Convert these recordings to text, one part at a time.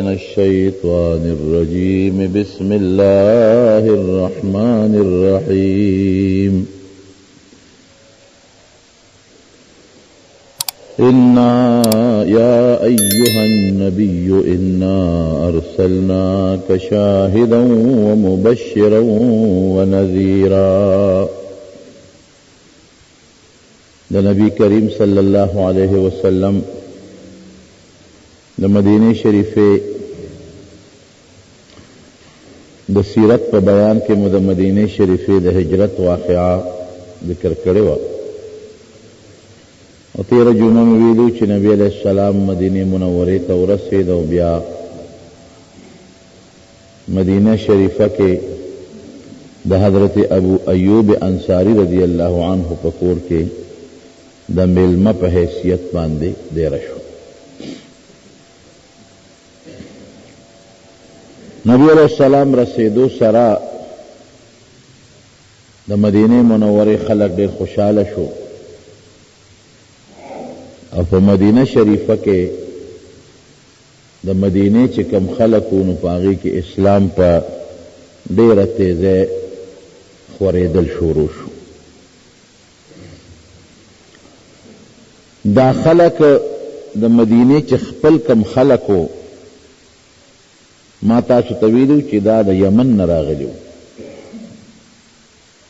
من الشيطان الرجيم بسم الله الرحمن الرحيم يا أيها النبي إنا أرسلناك شاهدا ومبشرا ونذيرا نبی کریم صلی اللہ علیہ وسلم د مدینه شریفه د سیرت په بیان کې مو د مدینه شریفه د هجرت واقعا ذکر کړی و او تیر جمعه مې ویلو چې نبی علیہ السلام مدینه منوره ته ورسېد او بیا مدینه شریفه کې د حضرت ابو ایوب انصاری رضی الله عنه په کور کې د میلمه په حیثیت باندې دیر شو. نبی علیہ السلام رسیدو سرا د مدینه منوره خلق ډیر خوشاله شو او په مدینه شریفه کې د مدینه چې کم خلقو نو پاغي کې اسلام په ډیره تیزه خورېدل شروع شو. دا خلق د مدینه چې خپل کم خلقو ما تاسو ته ویلو چې دا د یمن نه راغلي وو.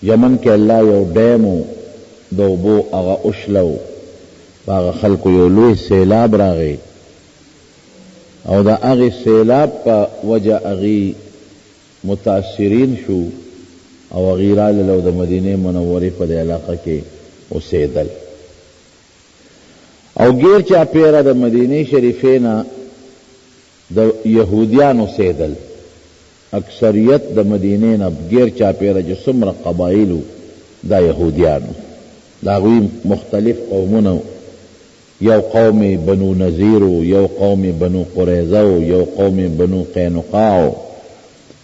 یمن کې الله یو ډیمو د اوبو هغه اوښلو په هغه خلکو یو لوی سیلاب راغی او د هغې سیلاب په وجه هغې متاثرین شو او هغې رالل او د مدینې منورې په دې علاقه کې اوسېدل او غیر چاپیره د مدینه شریفه نه د یهودیانو سیدل. اکثریت د مدینه نه غیر چاپیره چې څومره قبایلو دا یهودیانو دا غوی مختلف قومونه، یو قوم بنو نذیر، یو قوم بنو قریظه، یو قوم بنو قینقاع،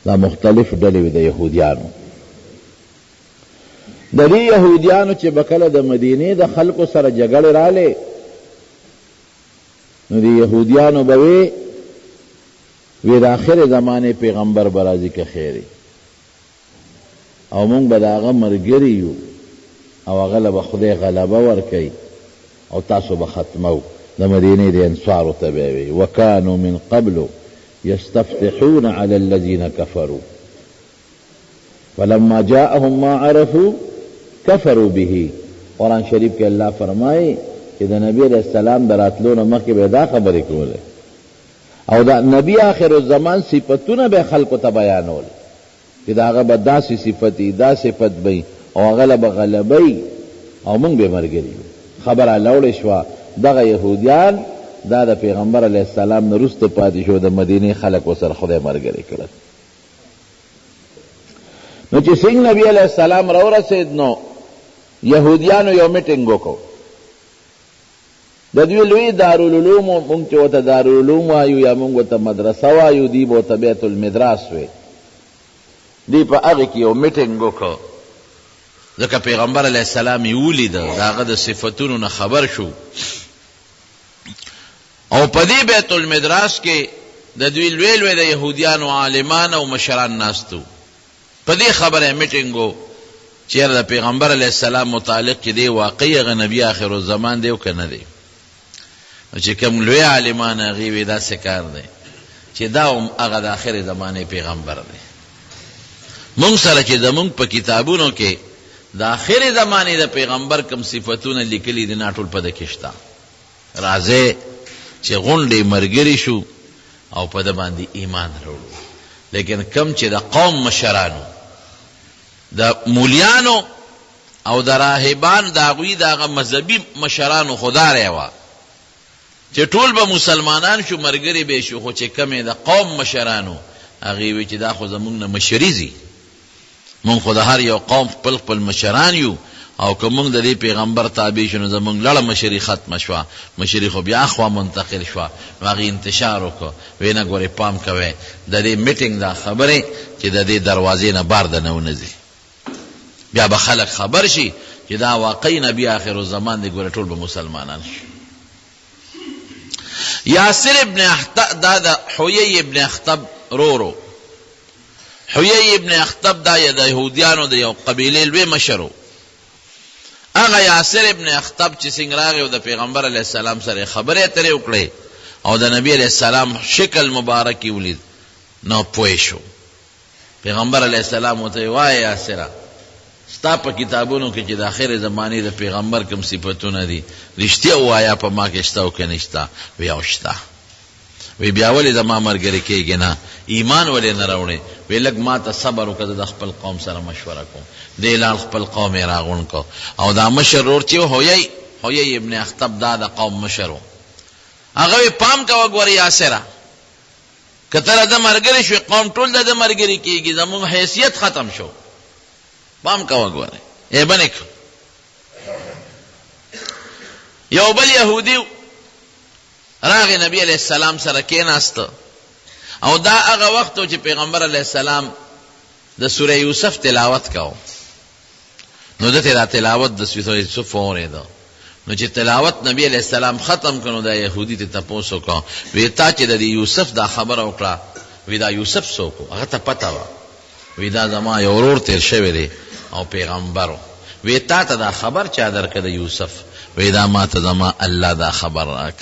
دا مختلف ډلې د یهودیانو. د دې یهودیانو چې بکله د مدینه د خلکو سره جګړه رااله نو دی یهودیانو بوی وی دا آخر زمانه پیغمبر برازی که خیری او مونږ به د هغه ملګري یو او هغه له به خدای غلبه ورکوي او تاسو به ختمو. د مدینې د انصارو ته به وی وکانو من قبل یستفتحون علی الذین کفروا فلما جاءهم ما عرفوا کفروا به. قرآن شریف کې الله فرمایي چې د نبی علیہ السلام د راتلو نه مخکې به دا خبرې کولې او د نبی آخر الزمان صفتونه به خلکو ته بیانول چې د هغه به داسې صفت دا صفت به او هغه له به غلبی او موږ به ملګري یو. خبره لوړې شوه دغه یهودیان دا د پیغمبر علیه السلام نه وروسته پاتې شو د مدینې خلک ورسره خدای ملګري کړل. نو چې څنګه نبی علیه السلام راورسېد نو یهودیانو یو میټینګ وکړو. د دوی لوی دارالعلوم مونږ چې ورته دارالعلوم وایو یا مونږ ورته مدرسه وایو دی به ورته بیت المدراس وی. دی په هغې کې یو میټینګ وکړ ځکه پیغمبر علیه السلام یې ولیده د هغه د صفتونو نه خبر شو او په دې بیت المدراس کې د دوی لوی لوی د یهودیانو عالمان او مشران ناستو. په دې خبره میټینګ و چې د پیغمبر علیه السلام متعلق چې دی واقعي هغه نبي آخر الزمان دی او که نه دی. چې کوم لوی عالمان هغې وی داسې کار دی چې دا هم هغه د آخر زمانې پیغمبر دی. مونږ سره چې زمونږ په کتابونو کې د آخر زمانې د پیغمبر کوم صفتونه لیکلي دي نا ټول په ده کې شته. راځئ چې غونډې ملګري شو او په ده باندې ایمان راوړو. لیکن کم چې د قوم مشرانو د مولیانو او د راهبانو د هغوی د هغه مذهبي مشرانو خدا رهوه چې ټول به مسلمانان شو ملګري به شو، خو چې کمې د قوم مشرانو هغې وی چې دا خو زمونږ نه مشري ځي، مونږ خو د هر یو قوم خپل خپل مشران یو او که مونږ د دې پیغمبر تابع شو نو زمونږ لړه مشري ختمه شوه، مشري خو بیا خوا منتقل شوه. نو هغې انتشار وکړو وی نه ګورې پام کوئ د دې میټینګ دا خبرې چې د دې دروازې نه بار د نه ونه ځي، بیا به خلک خبر شي چې دا واقعي نبی آخر الزمان دی، ګوره ټول به مسلمانان شي. یاسر ابن اخطب دا حویی ابن اخطب رورو. حویی ابن اخطب دا یهودیانو دا یو قبیله لوی مشرو. اغا یاسر ابن اخطب چې څنګه راغی او د پیغمبر علیه السلام سره خبرې اترې وکړې او د نبی علیه السلام شکل مبارک یې ولید نو پوه شو. پیغمبر علیه السلام ورته وایي یاسره ستا په کتابونو کې چې د آخر زمانې د پیغمبر کوم صفتونه دي رښتیا ووایه په ما کې شته او که نه شته؟ وی او شته. وی بیا ولې زما ملګری کېږي نه؟ ایمان ولې نه راوړې؟ وی لږ ما ته صبر وکړه د خپل قوم سره مشوره کوم. دې لال خپل قوم یې راغونډ کو او دا مشر ورور چې حویی ابن اخطب دا د قوم مشر و. هغه وی پام کوه ګورې یاسره که ته د ملګری شوې قوم ټول د ملګري کېږي زموږ حیثیت ختم شو. پام کوه ګوره ایبنک. یو بل یهودی راغی نبی علیہ السلام سره کېناست او دا هغه وخت چې پیغمبر علیہ السلام د سوره یوسف تلاوت کاو. نو دته دا تلاوت د سوره یوسف اوریدو. نو چې تلاوت نبی علیہ السلام ختم کړو دا یهودی ته تاسو کو وی تا چې د یوسف دا خبر وکړه وی دا یوسف څوک هغه ته پتا و. وی دا زما یو ورور تیر شوی دی او پیغمبرو. وی تا ته دا خبر چا درکړه د یوسف؟ وی دا ما ته زما الله دا خبر راک.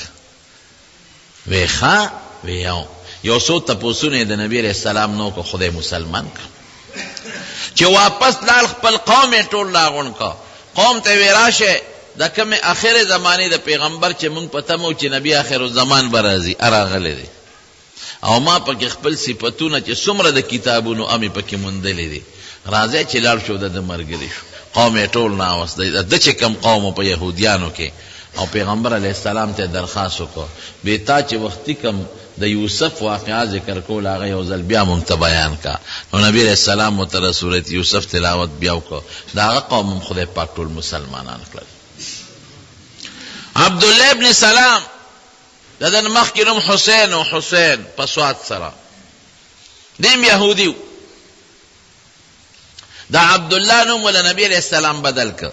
وی ښا وی یو څو تپوسونه د نبی علیہ السلام نو کو خدای مسلمان کا چې واپس لال خپل قوم ټول راغون کا. قوم ته وی راشه دا کوم اخر زمانه د پیغمبر چې مونږ پته مو چې نبی اخر الزمان برازي اراغله دي او ما پکې خپل صفاتونه چې څومره د کتابونو امي پکې مونډلې دي راځي چې لار شو د مرګري شو. قوم ټول ناوس د چې کم قوم په يهوديانو کې او پیغمبر علیه السلام ته درخواست وکړ به تا چې وختي کم د یوسف واقعا ذکر کول هغه یو ځل بیا مونږ ته بیان کا. نو نبی علیہ السلام متر سورۃ یوسف تلاوت بیا وکړه. دا هغه قوم خدای پاک ټول مسلمانان کړل. عبدالله ابن سلام ددن مخکې نوم حسین او حسین په سواد سره دیم یهودی. دا عبدالله نوم ول نبی علیہ السلام بدل کړ.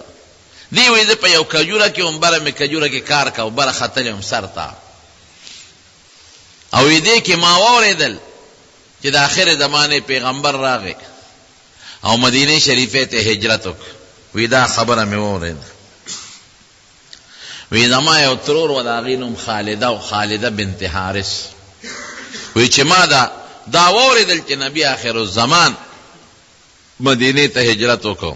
دی وې د په یو کجوره کې عمره می کجوره کې کار کا او بر خطلم سرتا او دې کې ما اوریدل چې د آخر زمانه پیغمبر راغی او مدینه شریفه ته هجرت وکړ. وې دا خبره مې اوریدل. وی زما یو ترور و دا غینم خالده و خالده بنت حارس. وی چې ما دا اوریدل چې نبی آخر الزمان مدینه ته هجرت وکړو.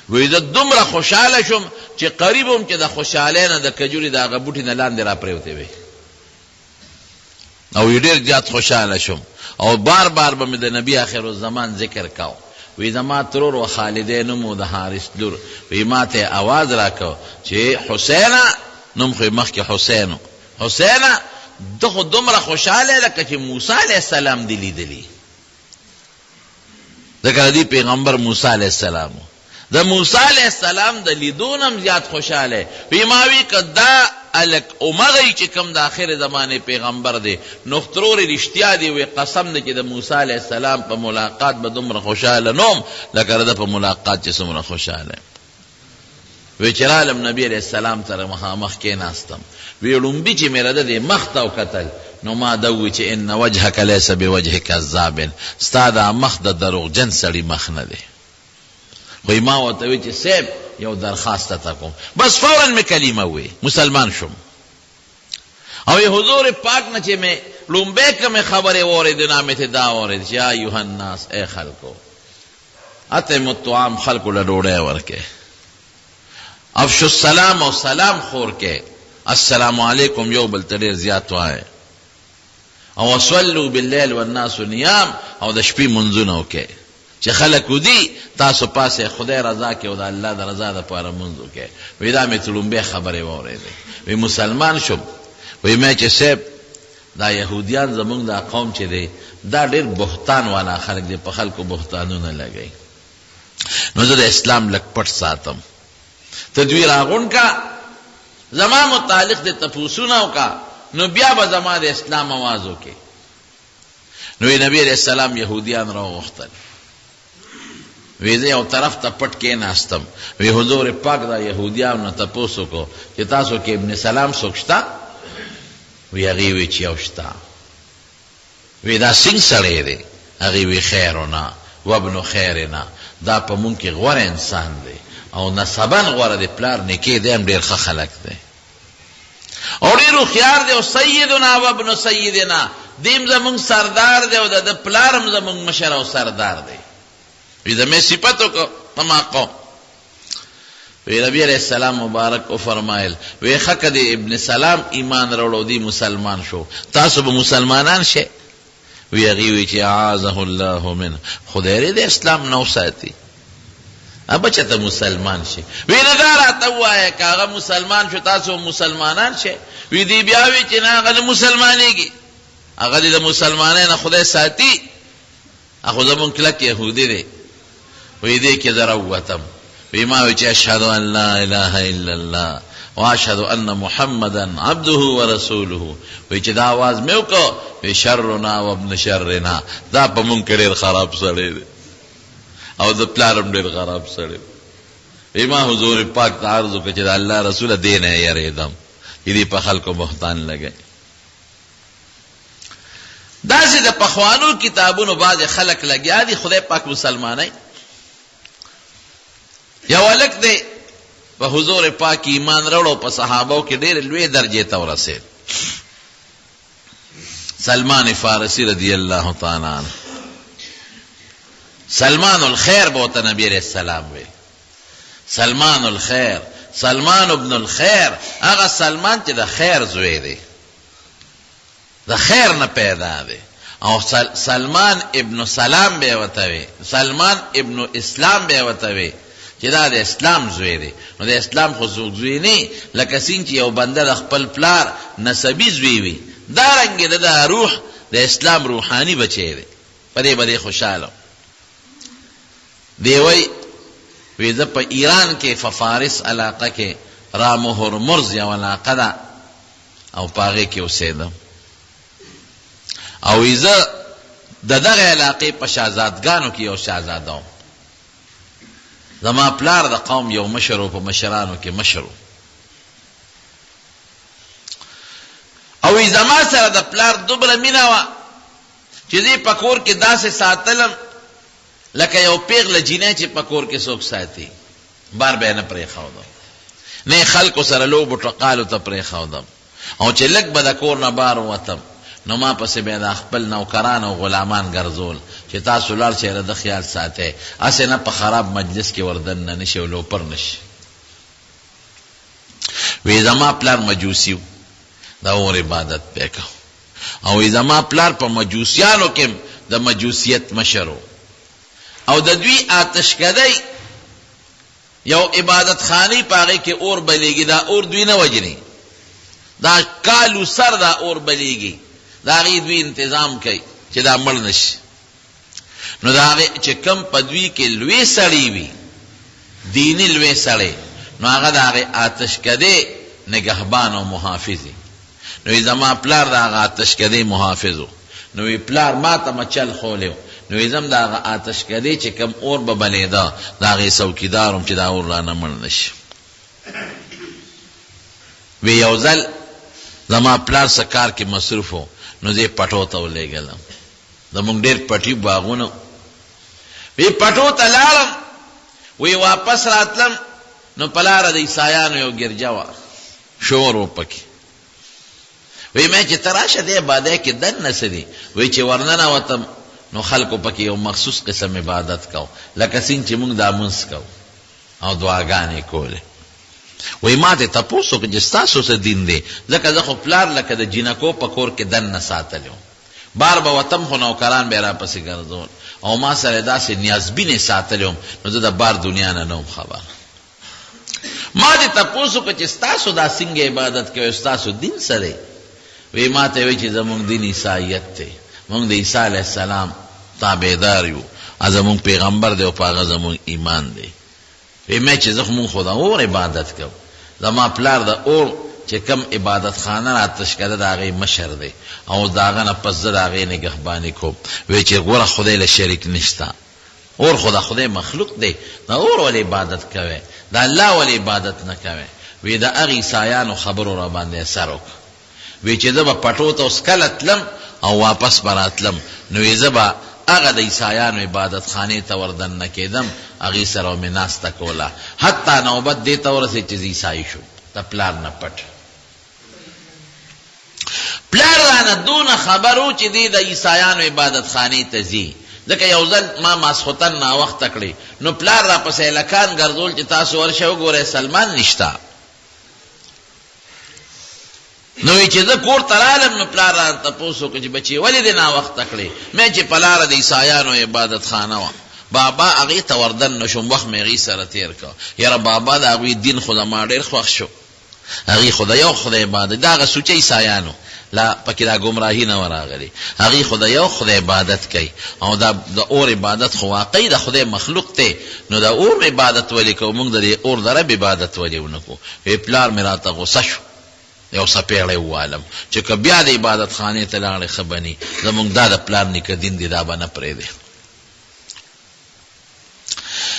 وی زه دومره خوشحاله شوم چې قریب هم چې د خوشحالۍ نه د کجوري د هغه بوټي نه لاندې را پرېوتې وی او ډېر زیات خوشحاله شوم او بار بار به مې د نبی آخر الزمان ذکر کاو. وی زما ترور و خالده نوم د حارث لور. وی ما ته आवाज راکو چې حسینا نوم خو مخکې حسینا دغه دومره خوشاله لکه چې موسی علیہ السلام دی لیدلی. ذکر دی پیغمبر موسی علیہ السلام د موسی علیہ السلام د لیدونم زیات خوشاله. وی ما وی کدا الک عمر چې کوم د اخر زمانه پیغمبر دی نو ترور رښتیا دی. وی قسم دی چې د موسی علیہ السلام په ملاقات به دومره خوشاله نوم لکه د په ملاقات چې څومره خوشاله. وی چې عالم نبی علیہ السلام سره مخامخ کې ناستم. وی لومبي چې مې رده دی مخ ته وکتل نو ما دوی چې ان وجهک لیس بوجه کذاب. ستا دا مخ د دروغجن سړي مخ نه دی. خو ما ورته وی چې صاحب یو درخواست ته کوم. بس فوراً می کلمه وی مسلمان شم. او حضور پاک نه چې می لومبه کوم خبره وره د نامه ته دا وره چې یا ایها الناس اے خلکو اتم الطعام خلکو له ډوډۍ ورکه افشوا السلام او سلام خور کې السلام علیکم یو بل تډیر زیات وای او صلوا بالليل والناس نيام او د شپې منځونه وکي چې خلک ودي تاسو پاسه خدای رضا کې او د الله د رضا لپاره منځ وکي. وی دا مې تلومبه خبره واورېده. وی مسلمان شوم. وی مې چې سب دا يهوديان زمونږ دا قوم چې دی دا ډېر بهتان والا خلک دي په خلکو بهتانونه لګي. نو زه د اسلام لک پټ ساتم. تدویر اغون کا زما متعلق د تفوسونه وکا نو بیا به زما د اسلام आवाज وکي. نو نبی علیہ السلام يهوديان راوغختل. وی زه یو طرف ته پټ کې ناستم. وی حضور پاک دا يهوديان نه تاسو کو چې تاسو کې ابن سلام سوکشتا وی هغې وی چې یو شته وی دا څنګه سړی دی هغې وی خیرنا وابن خیرنا دا په مونږ کې غوره انسان دی او نسبن غوره دی پلار نیکې دی هم ډېر ښه خلک دی او ډېر هوښیار دی او سیدنا وابن سیدنا دیم زمونږ سردار دی او د ده پلار هم زمونږ مشر او سردار دی وی زمې صفت وکړو پما قوم وی نبی علیہ السلام مبارک او فرمایل وی ښه که د ابن سلام ایمان راوړو دی مسلمان شو تاسو به مسلمانان شئ وی هغې وی چې اعاذه الله منه خدای دې د اسلام نو ساتي ابچه ته مسلمان شي وی نه دا راته ووایه که هغه مسلمان شو تاسو مسلمانان شئ وی دی بیا وی چې نه هغه نه مسلمانېږي هغه دې د مسلمانۍ نه خدای ساتي خو زمونږ کلک یهودي دی وی دې کې زه راووتم وی ما وی چې اشهد ان لا اله الا الله واشهد ان محمدا عبده ورسوله وی چې دا آواز مې وکړو وی شرنا وابن شرنا دا په مونږ کې ډېر خراب سړی دی او د پلار هم ډېر خراب سړی وی ما حضور پاک ته عرض وکړه چې د الله رسوله دې نه یېرېدم چې دې په خلکو بهتان لګوي داسې د پخوانو کتابونو بعضې خلک لګیا دي خدای پاک مسلمانۍ یو هلک دی په حضور پاک ایمان راوړو په صحابو کې ډېرې لوی درجې ته ورسېد سلمان فارسی رضی الله تعالی عنه سلمان الخیر به ورته نبی علیہ السلام ویل سلمان الخیر سلمان ابن الخیر هغه سلمان چې د خیر زوی دی د خیر نه پیدا دی او سلمان ابن سلام به ورته وی سلمان ابن اسلام به ورته وی چې دا د اسلام زوی دی نو د اسلام خو څوک زوی نه لکه څنګه چې یو بنده د خپل پلار نسبي زوی وي دارنګې د روح د اسلام روحاني بچی دی په دې به خوشحاله دی وی زه په ایران کې ففارس علاقه کې رامو هرمرز یو علاقه ده او په هغې کې اوسېدم او وی زه د دغه علاقې په شهزادګانو کې یو شهزاده وم زما پلار د قوم یو مشر و په مشرانو کې مشر و او وی زما سره د پلار دومره مینه وه چې دې په کور کې داسې ساتلم لکه یو پیغله جینۍ چې په کور کې څوک ساتي بار به یې نه پرېښودم نه خلکو سره لوبو ټقالو ته پرېښودم او چې لږ به د کور نه بار ووتم نو ما پسې بیا د خپل نوکران او غلامان ګرځول چې تاسو لاړ شئ د خیال ساتئ هسې نه په خراب مجلس کې وردننه نه شي او لوپر نه شي وی زما پلار مجوسي و د اور عبادت پې کو او وی زما پلار په مجوسیانو کې د مجوسیت مشر و او د دوی آتشکدی یو عبادت خانی په هغې کې اور بلیږي دا اور دوی نه وجني دا کالو سر دا اور بلیږي دا هغې دوی انتظام کوي چې دا مړ نه شي نو دا هغې چې کم په دوی کې لوی سړی وي دیني لوی سړی نو هغه د هغې آتشکدې نگهبان او محافظ نو زما پلار د هغه آتشکدې محافظ و نو پلار ما ته مچل خولی نو زم د هغه آتشکدې چې کم اور به بلیده د هغې څوکیدار وم چې دا اور رانه مړ نه شي وی یو ځل زما پلار څه کار کې مصروف و نو زه پټو ته ولېږلم زمونږ ډېر پټي باغونه وی پټو ته لاړم وی واپس راتلم نو په لاره د عیسایانو یو ګرجه وه شور و پکې وی مې چې ته راشه دې عبادۍ کې دننه څه دي وی چې ورننوتم نو خلکو پکې یو مخصوص قسم عبادت کو لکه څنګه چې موږ دا مونځ کو او دعاګانې کولې وی ما ته تپوس وکړه چې ستاسو څه دین دی ځکه زه خو پلار لکه د جینکو په کور کې دننه ساتلی وم بار به وتم خو نوکران به یې راپسې ګرځول او ما سره داسې نیازبینې ساتلی وم نو زه د بار دنیا نه وم خبر ما ته تپوس وکړه چې ستاسو دا څنګه عبادت کوئ ستاسو دین څه دی وی ما ته وی چې زمونږ دین عیسایت دی مونږ د عیسی علیه السلام تابعدار یو زمونږ پیغمبر دی او په هغه زمونږ ایمان دی وی مې چې زه خو مونږ خو د اور عبادت کوو زما پلار د اور چې کم عبادت خانه را تشکده د هغې مشر دی او د هغه نه پس زه د هغې نګهباني کوم وی چې ګوره خدای له شریک نشته اور خو د خدای مخلوق دی د اور ولې عبادت کوئ د الله ولې عبادت نه کوئ وی د هغې عیسایانو خبرو را باندې اثر وکړه وی چې زه به پټو ته اوس کله تلم او واپس به راتلم نو وی زه به هغه د عیسایانو عبادت خانې ته وردن نه کېدم هغې سره مې ناسته کوله حتی نوبت دې ته ورسېد چې زه عیسایي شو د پلار نه پټ پلار رانه دونه خبر و چې دی د عیسایانو عبادت خانې ته ځي ځکه یو ځل ما ماسخوتن ناوخته کړې نو پلار را پسې هلکان ګرځول چې تاسو ورشه وګورئ سلمان نشته نو چې زه کور ته رالم نو پلار را تپوس وکړه چې بچي ولې دې ناوخته کړې مې چې په لاره د عیسایانو عبادت خانه وه بابا هغې ته وردن نه شوم وخت مې هغې سره تېر کړه یاره بابا د هغوی دین خو زما ډېر خوښ شو هغې خو د یو خدای عبادت د هغه سوچه عیسایانو لا پکې دا ګمراهي نه وراغلې هغې خو د یو خدای عبادت کوي او دا د اور عبادت خو واقعي د خدای مخلوق دی نو د اور عبادت ولې کوو موږ د دې اور د رب عبادت ولې ونه کوو پلار مې راته غوسه شو یو څپېړی ووالم چې که بیا د عبادت خانې ته لاړې ښه به ني زموږ دا د پلار نیکه دین دی دا به نه پرېږدی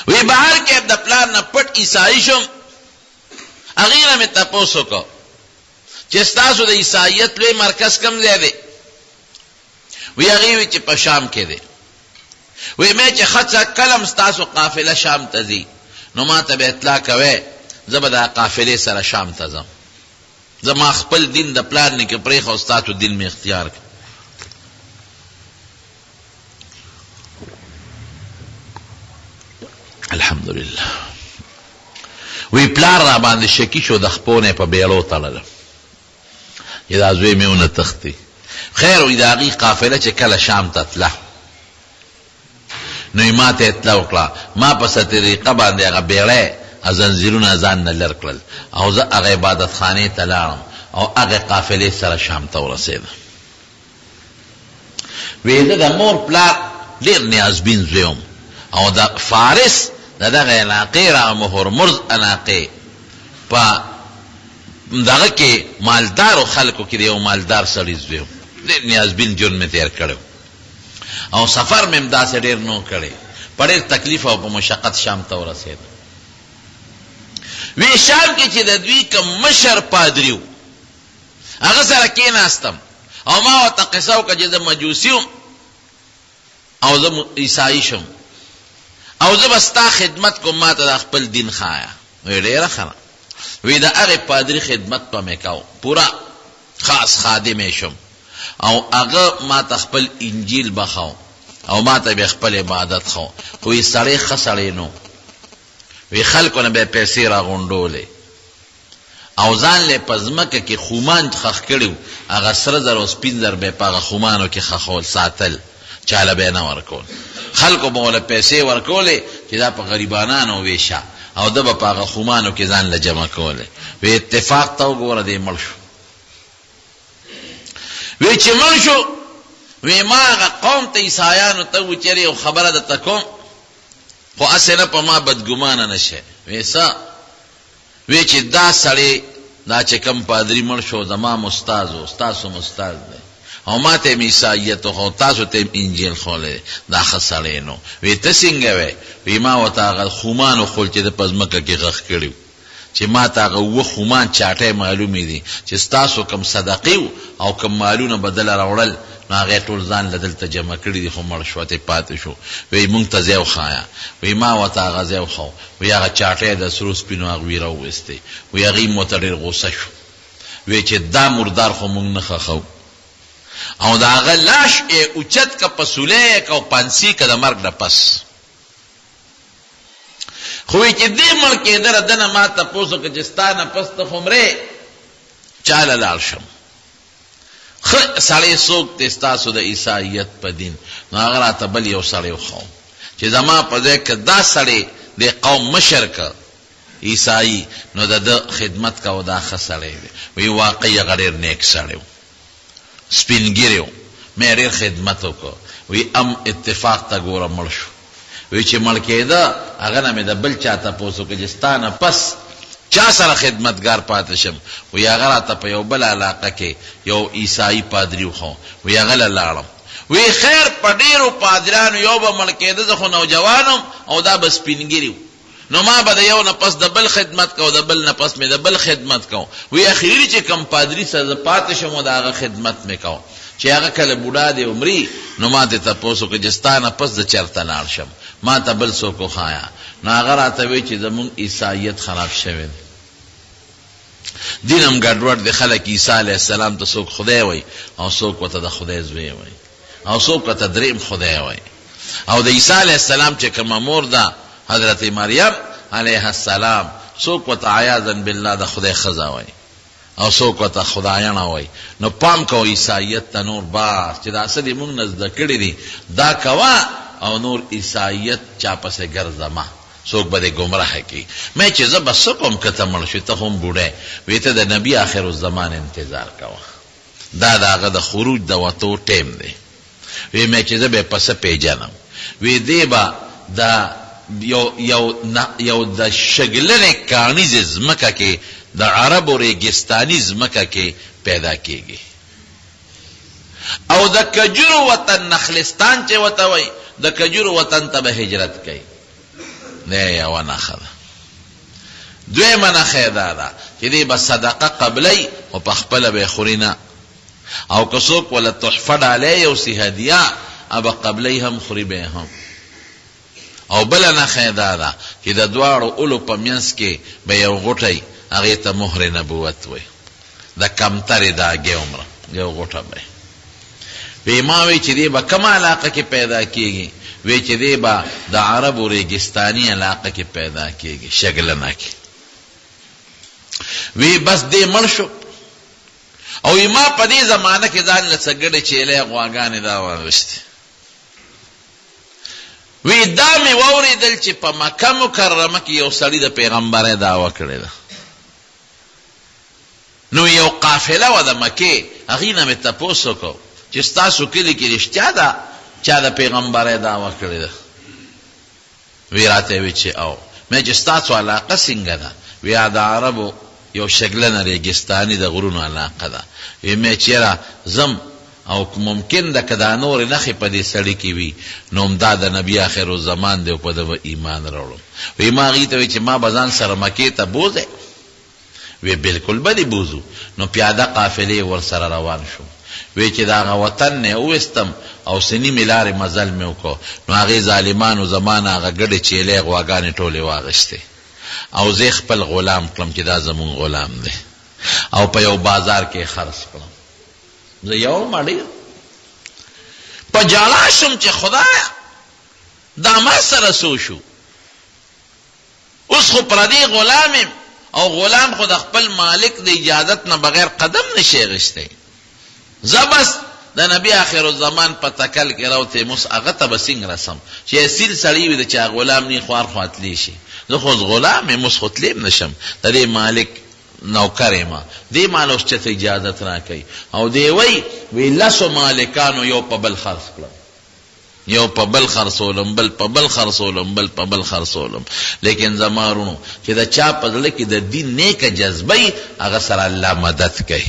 وی بهر کې د پلار نه پټ عیسایي شم هغې نه مې تپوس وکړو چې ستاسو د عیسایت لوی مرکز کم ځای دی وی هغې وی چې په شام کې دی وی مې چې ښه کلم ستاسو قافله شام ته ځي نو ما ته به اطلاع کوی زه به دا قافلې سره شام ته ځم زما خپل دین د پلار نیکه پرېښه او ستاسو دین مې اختیار کړ الحمدلله وی پلار را باندې شکی شو د خپونه په بیړو تړله چې دا زوی مې ونه تښتي خیر وی د هغې قافله چې کله شام ته تله نو یې ما ته اطلاع وکړه ما په څه طریقه باندې هغه بیړی زنځیرونه ځان نه لر کړل او زه هغه عبادت خانې ته لاړم او هغه قافلې سره شام ته ورسېدم وی زه د مور پلار ډېر نیازبین زوی وم او د فارس د دغه علاقې را هرمز علاقې په دغه کې مالدارو خلکو کې د یو مالدار سړي زوی وم ډېر نیازبین ژوند مې تېر کړی او سفر مې هم داسې ډېر نه کړی په ډېر تکلیف او په مشقت شام ته ورسېدم وی شام کې چې د دوی کوم مشر پادری و هغه سره کېناستم او ما ورته قصه وکړه چې زه مجوسي وم او زه عیسایي شم او زه به ستا خدمت کوم ما ته د خپل دین ښایه وی ډېره ښه وی د هغې پادري خدمت به مې کو پوره خاص خادم یې شم او هغه ما ته خپل انجیل بخو او ما ته به خپل عبادت خو خو یې سړی ښه سړی نو وی خلکو نه به پیسې راغونډولې او ځان له په ځمکه کې خومان خښ کړي و هغه سره زر او سپین زر به په هغه خومانو کې خښول ساتل چاله به یې نه ورکول خلکو به له پیسې ورکولې چې دا په غریبانانو ویشه او ده به په هغه خومانو کې ځان له جمع کولې وی اتفاق ته وګوره دی مړ شو وی چې مړ شو وی ما هغه قوم ته عیسایانو ته و چېرې یو خبره درته کوم خو اسې نه په ما بدګمانه نه شي وی څه وی چې دا سړی دا چې کم پادري مړ شو زما مستاز و ستاسو مستاز دی او ما ته م عیسایت خو تاسو ته انجیل خولی دا ښه سړی نو وی ته څنګه وی وی ما ورته هغه خومانو خول چې د په ځمکه کې غښ کړي چې ما ته هغه اووه خومان چاټۍ معلومې دي چې ستاسو کم صدقې او کم مالونه به دله راوړل نو هغې ټول ځان له دلته جمع کړي دي خو مړ شو ته پاتې شو وی مونږ ته ځای وښایه وی ما ورته هغه ځای وښو وی هغه چاټۍ د سرو سپینو هغوی راوویستې وی هغې مو ته ډېر غوسه شو وی چې دا مردار خو مونږ نه ښخو او دا هغه لاش یې اوچت که په سولی یې که او پانسي که د مرګ نه پس خو وی چې دې مړ کېدله ده نه ما تپوس وکړه چې ستا نه پس ته خو مرې چا له لاړ شم ښه سړی څوک دی ستاسو د عیسایت په دین نو هغه راته بل یو سړی وښو چې زما په ځای که دا سړی د قوم مشر که عیسایي نو د ده خدمت کوه دا ښه سړی دی وی واقعي هغه ډېر نیک سړی و سپین ګیری و مې ډېر خدمت وکړو وی اتفاق ته ګوره مړ شو وی چې مړ کېده هغه نه مې د بل چا تپوس وکړه چې ستا نه پس چا سره خدمتګار پاتې شم وی هغه راته په یو بل علاقه کې یو عیسایي پادري وښو وی هغه له لاړم وی خیر په ډېرو پادریانو یو به مړ کېده زه خو نوجوان یم او دا به سپین ګیري و نو ما به د یو نه پس د بل خدمت کو، د بل نه پس مې د بل خدمت کو. وی اخیری چې کم پادری سره پاتې شم د هغه خدمت مې کو چې هغه کله بوډا دی عمرې، نو ما ته تپوس وکړه چې ستا نه پس د چېرته لاړ شم، ما ته بل څوک وښایه. نو هغه راته وی چې زمونږ عیسایت خراب شوی دی، دین هم ګډوډ دی. خلک عیسی علیه السلام ته څوک خدای وایي او څوک ورته د خدای زوی وایي او څوک ورته دریم خدای وایي. او د عیسی علیه السلام چې کومه مور ده حضرت مریم علیه السلام، څوک ورته عیاذا بالله د خدای ښځه وایي او څوک ورته خدایانه وایي. نو پام کوه عیسایت ته نور باس چې دا څه دې موږ نه زده کړي دي دا کوه، او نور عیسایت چا پسې ګرځه مه، څوک به دې ګمراه کړي. مې چې زه به څه کوم که ته مړ شوې، ته هم بوډی وی ته د نبي آخر الزمان انتظار کوه، دا د هغه د خروج د وتو ټیم دی. وی مې چې زه به پسه پیژنم، وی دی به د یو د شګلنې کاڼیزې ځمکه کې د عربو ریګستاني ځمکه کې پیدا کېږي، او د کجورو وطن نخلستان چې ورته وایي د کجورو وطن ته به هجرت کوي. دا یوه نښه ده. دویمه نښه دا ده چې دی به صدقه قبلی او په خپله به یې خوري نه، او که څوک وله تحفه ډالۍ یو سي هدیه به قبلی هم خوري به هم. او بله نښه دا ده چې د دواړو اولو په منځ کې به یو غوټی هغې ته مهر نبوت وایي، د کمترې د هګۍ عمره یو غوټه به وی. ما وی چې دی به کومه علاقه کې پیدا کېږي، وی چې دی به د عربو ریګستاني علاقه کې پیدا کېږي، شګلنه کې. وی بس دی مړ شو، او ما په دې زمانه کې ځان له څه ګډې چیلې غواګانې دا واغوستې. وی دا مې واورېدل چې په مکه مکرمه کې یو سړي د پیغمبرۍ دعوه کړې ده. نو یو قافله وه د مکې، هغې نه مې تپوس وکړو چې ستاسو کلي کې رښتیا ده چا د پیغمبرۍ دعوه کړې ده؟ وی راته وی چې او. مې چې ستاسو علاقه څنګه ده؟ وی د عربو یو شګلنه ریګستاني د غرونو علاقه ده. وی مې چېره ځم او ممکن ده که دا نورې نښې په دې سړي کې وي نو همدا د نبي آخر الزمان دی او په ده به ایمان راوړم. وی ما هغې ته وی چې ما به ځان سره مکې ته بوځئ؟ وی بلکل به دې بوځو. نو پیاده قافلې ورسره روان شو. وی چې د هغه وطن نه وویستم او سنی مې لارې مزل مې وکړو، نو هغې ظالمانو زما نه هغه ګډې چیلې غواګانې ټولې واغېستې، او زه خپل غلام کړم چې دا زمونږ غلام دی، او په یو بازار کې خرڅ کړم. زه یو مړی په جاړه شم چې خدایه دا ما سره څه شو؟ اوس خو پردی غلام یم، او غلام خو د خپل مالک د اجازت نه بغیر قدم نشي اخیستی. زه بس د نبی آخر الزمان په تکل کې راوتی موس هغه ته به څنګه رسم چې اصیل سړی وي د چا غلام نی خوار خوا تلی شي. زه خو غلام یم، اوس خو تلیم نشم، د دې مالک نوکر یم، دې مال اوس چېته اجازت راکوي. او دی وی لسو مالکانو یو په بل خرڅ کړم، یو په بل خرڅولم، بل په بل خرڅولم، بل په بل خرڅولم. لیکن زما رونو چې د چا په زړه کې د دین نیکه جذبه هغه سره الله مدد کوي،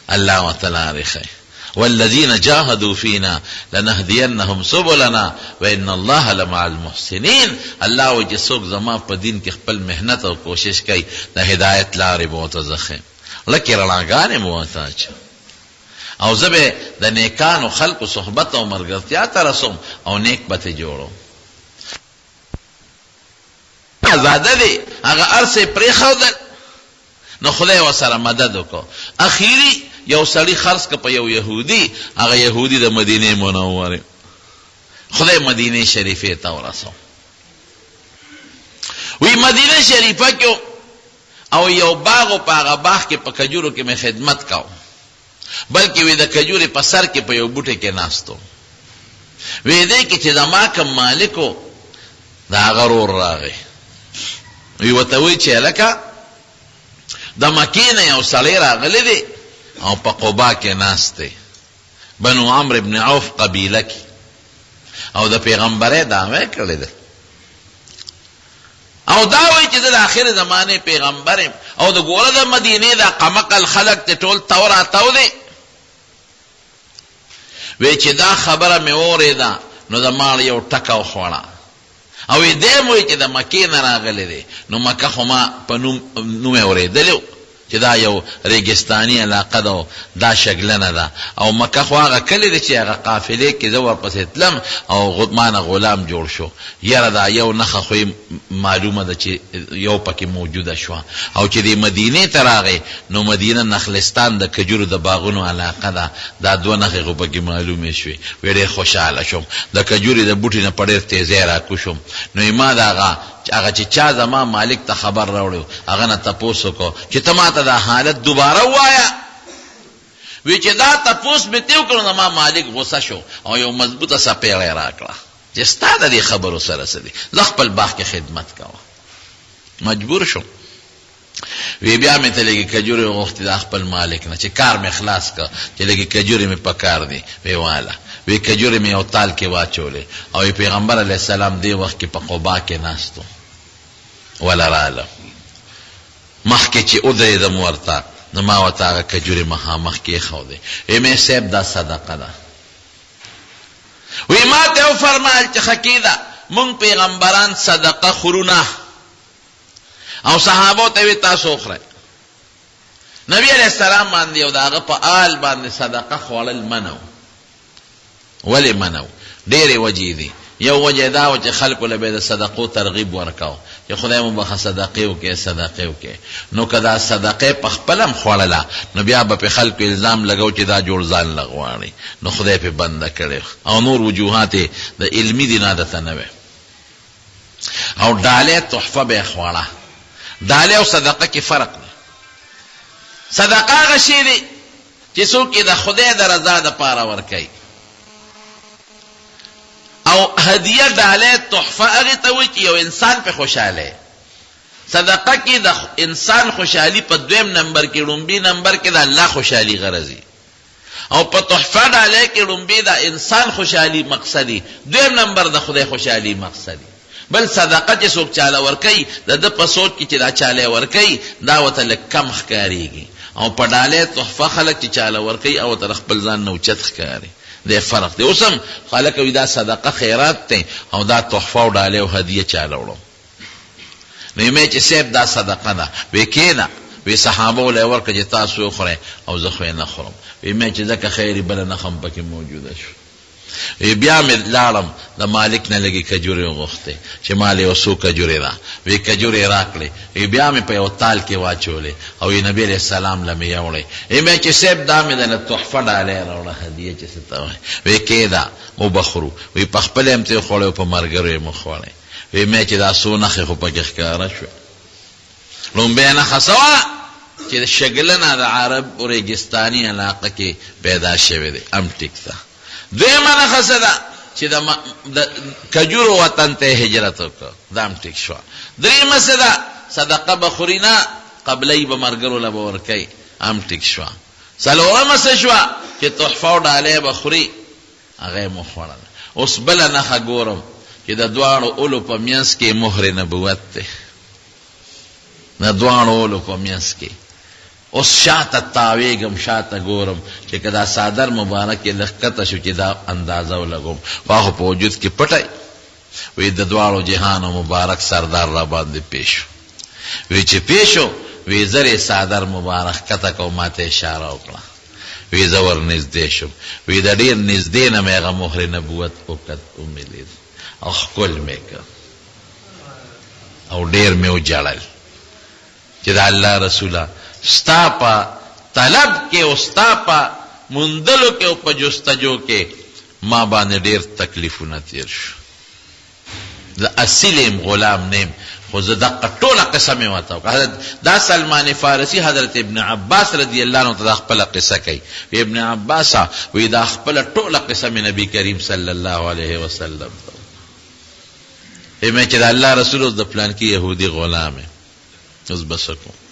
الله ورته لارې ښیي. والذین جاهدوا فینا لنهدینهم سبلنا وان الله لمع المحسنین. الله وایي چې څوک زما په دین کې خپل محنت او کوشش کوي د هدایت لارې به ورته زه ښیم، لکې رڼاګانې به ورته اچوم، او زه به د نیکانو خلقو صحبت او ملګرتیا ته رسوم او نیک به ترې جوړوم. زاده دی هغه هر څه یې پرېښودل، نو خدای ورسره مدد وکړو. اخیري یو سړي خرڅ که په یو یهودي، هغه یهودي د مدینې منورې، خدای مدینې شریفې ته ورسو. وی مدینه شریفه کې او یو باغ، په هغه باغ کې په کجورو کې مې خدمت کاو، بلکې وی د کجورې په سر کې په یو بوټي کې ناستو. وی دی کې چې زما کوم مالکو د هغه رور راغی. وی ورته وی چې هلکه د مکې نه یو سړی راغلی دی او په قبا کې ناست دی، بنو عمرو بن عوف قبیله کې، او د پیغمبرۍ دعوی کړې ده، او دا وایي چې د آخر زمانې پیغمبر یم، او د ګوره د مدینې دا قمقل خلک ته ټول تو راتاو دی. وی چې دا خبره مې واورېده نو د ماړ یو ټکه وخوړه. او دې موي چې د مکې نه راغلی دی نو مکه خو ما په نوم اورېدلی چې دا یو ریګستاني علاقه ده دا شګلنه ده او مکه خو هغه کلی دی چې هغه قافلې کې زه ورپسې تلم او مانه غلام جوړ شو یاره دا یو نښه خو معلومه ده چې یو پکې موجوده شوه او چې دې مدینې ته راغی نو مدینه نخلستان د کجورو د باغونو علاقه ده دا دوه نښې خو پکې معلومې شوې وی ډېر خوشحاله شوم د کجورې د بوټي نه په ډېر تیزی راکوشم نو ما د هغه چې چا زما مالک ته خبر راوړی هغه نه تپوس وکړو چې ته ما ته دا حالت دوباره ووایه وی چې دا تپوس مې ته وکړو نو ما مالک غصه شو او یو مضبوطه څپېړی راکړه چې ستا د دې خبرو سره څه دي زه خپل باغ کې خدمت کوه مجبور شم وی بیا مې ته لږې کجورې وغوښتې د خپل مالک نه چې کار مې خلاص کړه چې لږې کجورې مې په کار دی وی واله وی کجورې مې یو تال کې واچولې او پیغمبر علیه السلام دې وخت کې په قبا کې ناستو ولا راله مخکې چې ودرېدم ورته نو ما ورته هغه کجورې مخامخ کېښودې وی مې صاحب دا صدقه ده وی ما ته وفرمایل چې ښه کېده مونږ پیغمبران صدقه خورو نه او صحابو ته وی تاسو وخورئ نبی علیه السلام باندې او د هغه په آل باندې صدقه خوړل منو ولې منو ډېرې وجې دي یو وجه دا و چې خلکو له به د صدقو ترغیب ورکاو چې خدای مو بخښه صدقې وکړې صدقې وکړې نو که دا صدقې په خپله هم خوړله نو بیا به په خلکو الزام لګو چې دا جوړ ځان له غواړي نو خدای پې بنده کړی او نور وجوهات یې د علمي دین عادته نه وی او ډالۍ تحفه به یې خوړه ډالۍ او صدقه کې فرق دی صدقه هغه شی دی چې څوک یې د خدای د رضا دپاره ورکوي او هدیه ډالۍ تحفه هغې ته وایي چې یو انسان پې خوشحاله صدقه کې د انسان خوشحالي په دویم نمبر کې لومبي نمبر کې د الله خوشحالي غرضي او په تحفه ډالۍ کې لومبي د انسان خوشحالي مقصدي دویم نمبر د خدای خوشحالي مقصدي بل صدقه چې څوک چاله ورکوي د ده په سوچ کې چې دا چاله ورکوي دا ورته لږ کم ښکارېږي او په ډالۍ تحفه خلک چې چاله ورکوي او ورته خپل ځان نه اوچت ښکاري دی فرق دی اوس هم خلک وي دا صدقه خیرات دی او دا تحفه او ډالۍ او هدیه چاله وړو نو یې چې صاحب دا صدقه ده وی کېنه وی صحابه وله یې ورکړه چې تاسو وخورئ او زه خو یې نه خورم وی چې ځکه خیر بله نښه هم پکې موجوده شو بیا مې لاړم د مالک نه لږې کجورې وغوښتې چې مال یو څو کجورې ده وی کجورې راکړې بیا مې په یو تال کې واچولې او نبي علیه السلام له مې یوړې مې چې صاحب دا مې دله تحفه ډالۍ راوړه هدیه چې څه ته وایي وی کېده وبخورو وی په خپله یې هم ته یې خوړی او په ملګرو یې مه خوړی وی مې چې دا څو نښې خو پکې ښکاره شوې لومبۍ نښه څه وه چې د شګلنه د عرب ریګستاني علاقه کې پیدا شوی دی ام ټیک ده دویمه نښه څه ده چې د کجورو وطن ته هجرت وکړه دا هم ټیک شوه درېیمه څه ده صدقه به خوري نه قبلۍ به ملګرو له به ورکوي هم ټیک شوه څلورمه څه شوه چې تحفه او ډالۍ به خوري هغه یې مو خوړله اوس بله نښه ګورم چې د دواړو اولو په منځ کې مهر نبوت دی د دواړو اولو په منځ کې اوس شاته تاویږم شاته ګورم چې که دا صادر مبارک یې لږ کته شو چې دا اندازه ولګوم خو هغه په وجود کې پټی وی د دواړو جهانو مبارک سردار را باندې پیش شو وی چې پیش شو وی زر یې صادر مبارک کته کو ما ته اشاره وکړه وی زه ور نږدې شم وی د ډېر نږدې نه مې هغه مهر نبوت وملید او ښکل مې کړ او ډېر مې وجړل چې د الله رسوله ستا پا طلب کې او ستا پا مندلو کې او په جستجو کې ما باندې ډېر تکلیفونه تیر شو زه اصیل یم غلام نیم خو زه دقه ټوله قصه مې ورته وکړه دا سلمان فارسي حضرت ابن عباس رضی الله عنه ته دا خپله قصه کوي ابن عباس وی دا خپله ټوله قصه مې نبي کریم صلی الله علیه وسلم ته مې چې د الله رسول اوس د پلانکي یهودي غلام یم اوس به څه کوم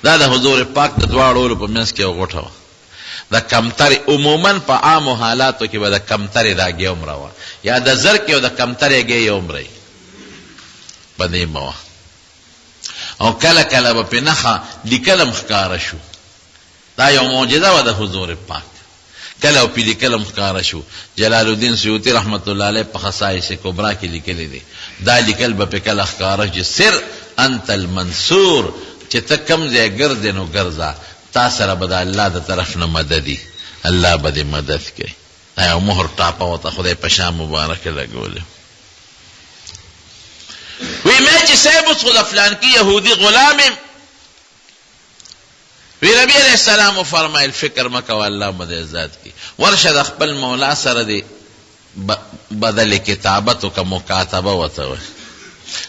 دا د حضور پاک د دواړو په منځ کې یو غوټه وه د کمترې عموما په عامو حالاتو کې به د کمترې دا ګۍ عمره وه یا د زر کې او د کمترې ګۍ عمره په دې به وه او کله کله به پې نښه لیکل هم ښکاره شو دا یو معجزه وه د حضور پاک کله او پیلی کلم ښکاره شو. جلال الدین سیوطي رحمت الله علیه په خصائص کبرا کې لیکلی دی دا لیکل به په کله ښکاره چې سر انت المنصور چې ته کم ځای ګرځې نو ګرځه تا سره به د الله د طرف نه مددي الله به دې مدد کوي. دا یو مهر ټاپه ورته خدای په شان مبارکه لګولې. وی مې چې صاحب اوس خو د فلانکي یهودي غلام یم. وی نبی علیہ السلام فرمایل فکر مه کوه الله به دې عزت کړي. ورشه د خپل مولا سره دې بدل کتابت وکړه مکاتبه ورته وایي.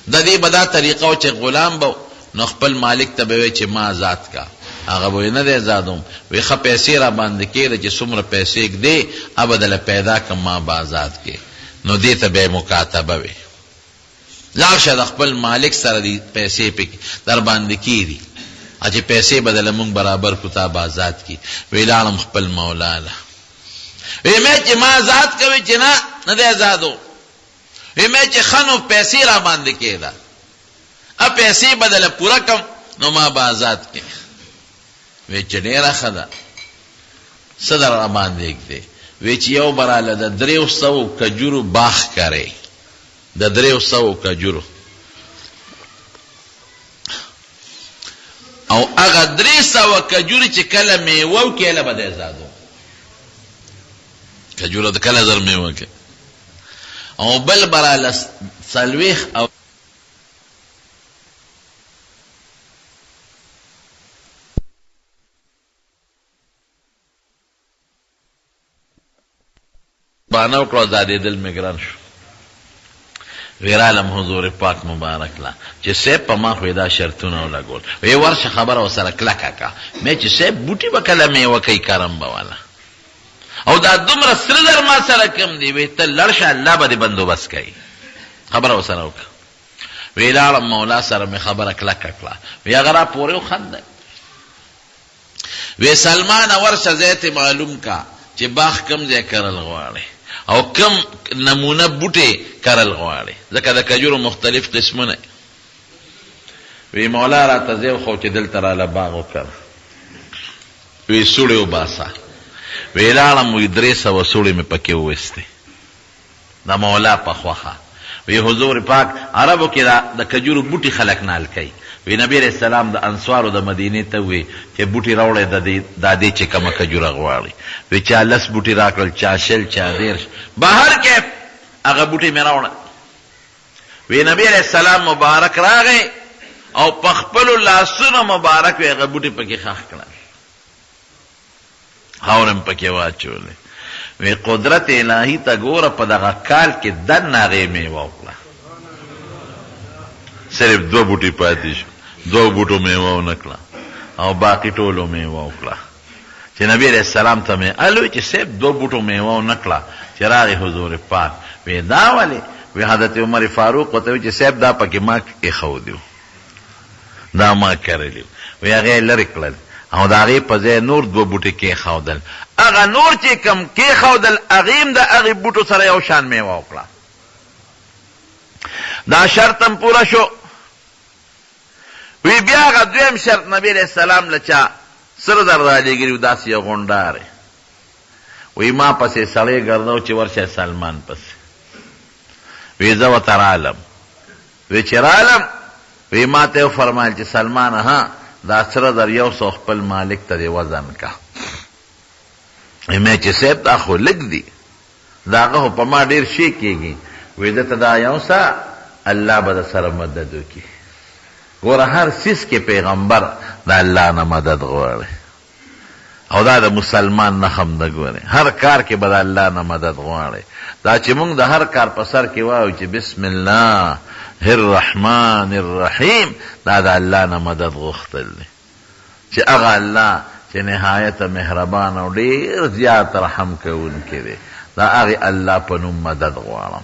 د دې به دا طریقه و چې غلام به نو خپل مالک ته به وایي چې ما آزاد کا. هغه به نه دی آزادوم. وی ښه پیسې را باندې کېده چې څومره پیسې ږدې هغه دله پیدا کړم ما به آزاد کړې. نو دې ته به یې مکاتبه وي. لاړ شه د خپل مالک سره دې پیسې پکې در باندې کېدي چې پیسې به دله مونږ برابر کړو تا به آزاد کړي. وی لاړم خپل مولا له. وی مې چې ما آزاد کوي چې نه دی آزادو. وی مې چې ښه نو پیسې را باندې کېده پیسې به دله پوره کړم نو ما به آزاد کړي. وی چې ډېره ښه ده څه در را باندې ږدې. وی چې یو به راله د 300 کجورو باغ کرې د 300 کجورو او هغه 300 کجوري چې کله میوه وکړي هله به د ازادو کجوره د کله زر میوه وکړي او بل به راله 40 او بانه وکړو ازادېدل مې ګران شو. ویرالم حضور پاک مبارک لا چې سیب په ما خو دا شرطونه ولګول. وی ورشه خبره ورسره کلکه کا مې چې سیب بوټي به کله میوه کوي کرم به والا او دا دومره سره در ما سره کم دی. وی ته لړ شه الله به دې بندوبست کوي. خبره ورسره وکړه. وی لاړم مولا سره مې خبره کلکه کړه. وی هغه را پورې وخندل. وی سلمانه ورشه ځای ته معلوم کا چې باغ کم ځای کرل غواړي او کم نمونه بوټي کرل غواړي ځکه د کجورو مختلف قسمونه. وی مولا راته ځای وښو چې دلته راله باغ وکړ. وی سوړې وباسه. وی لاړم وی 300 سوړې مې پکې وویستې د مولا په خوښه. وی حضور پاک عربو کې د کجورو بوټي خلک نال کوي. وی نبی علیہ السلام د انصارو د مدینې ته وی چې بوټي راوړی د دې چې کومه کجوره غواړي. وی چا 10 بوټي راکړل چا 20 چا 30 بهر کې هغه بوټي مې راوړل. وی نبی علیہ السلام مبارک راغی او په خپلو لاسونو مبارک وی هغه بوټي پکې ښخ کړل خاورم پکې واچولې. وی قدرت الهی ته ګوره په دغه کال کې دنه هغې میوه وکړه. صرف 2 بوټي پاتې شو. 2 بوټو میوه ونه کړه او باقي ټولو میوه وکړه. چې نبی علیہ السلام ته مې الوی چې صرف 2 بوټو میوه ونه کړه چې راغی حضور پاک. وی دا ولې؟ وی حضرت عمر فاروق ورته وی چې صاحب دا پکې ما ایښودي دا ما کرلی. وی هغې لرې کړل او د هغې په ځای نور 2 بوټي کېښودل. هغه نور چې کم کېښودل هغې هم د هغې بوټو سره یو شان میوه وکړه. دا شرط هم پوره شو. وی بیا هغه دویم شرط نبی علیہ السلام له چا سره در رالیږلي و داسې یو غونډار وی ما پسې سړی ګرځو چې ورشه سلمان پسې. وی زه ورته رالم. وی چې رالم وی ما ته وفرمایل چې سلمانه ها دا سره در 100 خپل مالک ته دې وزن کا. مې چې صاحب دا خو لږ دی دا هغه په ما ډېر شی کېږي. وی ده ته دا یو څه الله به د سره مدد وکړي. ګوره هر څیز کې پیغمبر د الله نه مدد غواړي او دا د مسلمان نښم ده. ګورې هر کار کې به د الله نه مدد غواړي. دا چې موږ د هر کار په سر کې وایو چې بسم الله الرحمن الرحیم دا د الله نه مدد غوښتل دی چې هغه الله چې نهایت مهربان او ډېر زیات رحم کوونکی دی دا هغې الله په نوم مدد غواړم.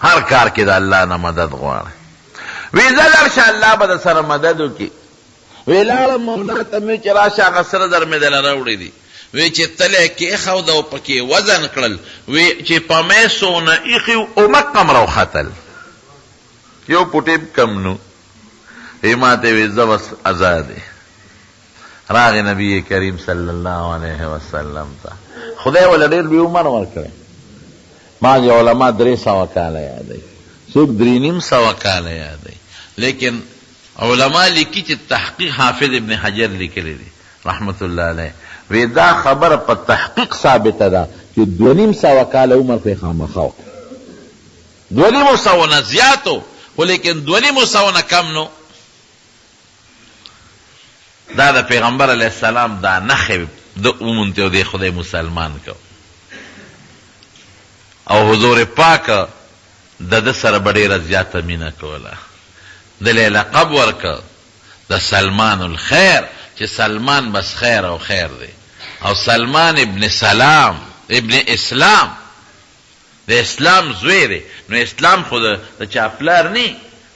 هر کار کې د الله نه مدد غواړي. وی زه لاړ شه الله به د سره مدد وکړي. وی لاړم مولا ته مې چې راشه هغه سره در مې دله راوړی دي. وی چې تلی کېښود او پکې وزن کړل. وی چې په میسو نه ایښي او مکم راوختل یو پوټی کم نو. وی ما ته وی زه بس ازادې راغ نبی کریم صلی الله علیه وسلم ته خدای ول ډېر به عمر ورکړي بعض علما 300 کاله یادوي څوک 350 کاله یادوي لیکن علما لیکي چې تحقیق حافظ ابن حجر لیکلی دی رحمت الله علیه وی دا خبر په تحقیق ثابته ده چې 250 کاله عمر په خامخا 250 نه زیاتو خو لیکن 250 نه کم نو دا د پیغمبر علیه السلام دا نخې د اومونته او د خدای مسلمان کو او حضور پاک د سره ډېره زیاته مینه کوله د لقب ورکه د سلمان الخیر چې سلمان بس خیر او خیر دی او سلمان ابن سلام ابن اسلام د اسلام زوی دی نو اسلام خو د چا پلار نی